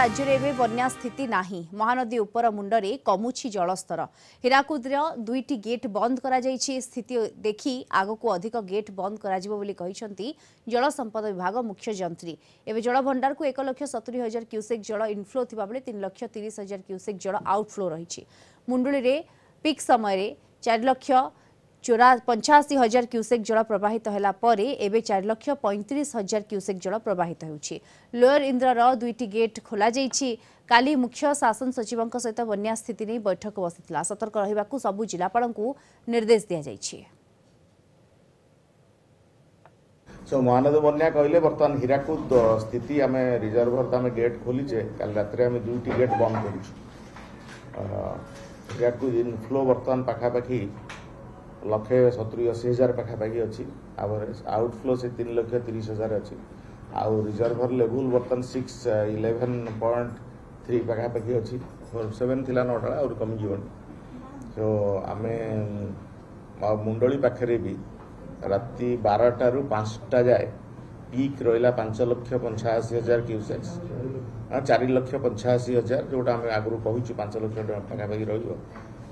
राज्य में एवं बन्या स्थिति नाही। महानदी उपर मुंडरे कमुछि जलस्तर। हीराकुदर 2टी गेट बंद करा जायछि। स्थिति देखि आगको अधिक गेट बंद करा जिवो बोली कहिसंती जल संपद विभाग मुख्य जंत्री। एवं जल भंडार को 1,70,000 क्यूसेक जल इनफ्लो थिबा बेले 3,30,000 क्यूसेक जल आउटफ्लो रहिछि। मुंडुली रे पिक समय 4,85,000 क्यूसेक जल प्रवाहित होला परे एबे 4,35,000 क्यूसेक जल प्रवाहित होउछि। लोअर इंद्रर 2टी गेट खोला जाइछि। काली मुख्य शासन सचिवंक सहित बन्या स्थिति नै बैठक बसिथिला। सतर्क रहिबाकू सबु जिलापालंकू निर्देश दिया जाइछि। महानदी बन्या कहले बर्तमान हीराकुद स्थिति आम रिजर्भर आम गेट खोलीचे। काल रात्रि आम 2टी गेट बंद करूँ। हीराकुद इनफ्लो बर्तमान पाखापाखि 1,70,000-80,000 पाखापाखि अच्छी। एवरेज आउटफ्लो से 3,30,000 अच्छी। आउ रिजर्भर लेवल बर्तमान 611.3 पाखापाखि अच्छी। 47 थिला नटा और कमी जीवन। सो आम मुंडली पाखे भी राति 12 ରୁ 5ଟା जाए पीक रहा 5,85,000 क्यूसेक्स। 4,85,000 जोटा आम आगु कहूँ 5 लाख पाखापाखि रही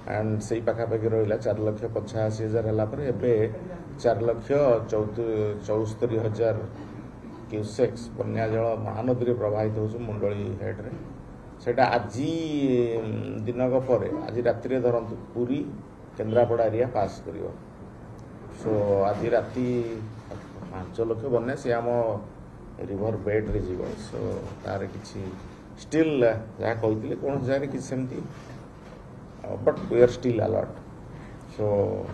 एंड से पाखापाखि रहा 4,85,000 है 4,74,000 क्यूसेक्स बन्या जल महानदी में प्रवाहित हो मुंडली हेड्रे। सेटा आज दिनक पर आज राति धरतु पूरी केन्द्रापड़ा एरिया पास कर। सो आज राति 5 लाख बन्या सी आम रिवर बेड रे जीव। सो तार किसी स्टिल जहाँ कहते कौन जगह कि सेमती but we are still alert. So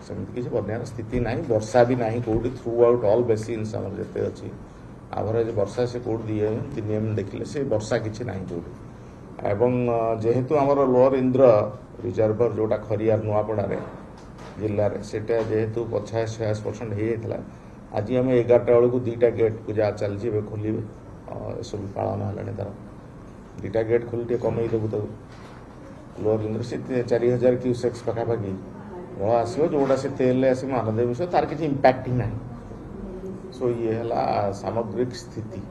सेमती किसी बन्यार स्थिति ना। वर्षा भी ना कौटी थ्रू आउट ऑल बेसिन्स आम जिते अच्छी आवरेज वर्षा से कौट दिए 3 एम देखिले से वर्षा किसी ना कौटी। एवं जेहेतु आमर लोअर इंद्र रिजर्भर जोटा खरियार नुआपड़े जिले में सेटा जेहेतु 50-56% हो जाता। आज आम 11टा बेलू 2टा गेट को जहाँ चलती खोल सब पालन है तार 2टा गेट खोल कमे देवु तो लोअर इंद्र से 4,000 क्यूसेक्स पाखापाखि जल आसो जोटा से तेल आस महानदी विषय तार किसी इम्पैक्ट ही ना। सो ये है सामग्रिक स्थिति।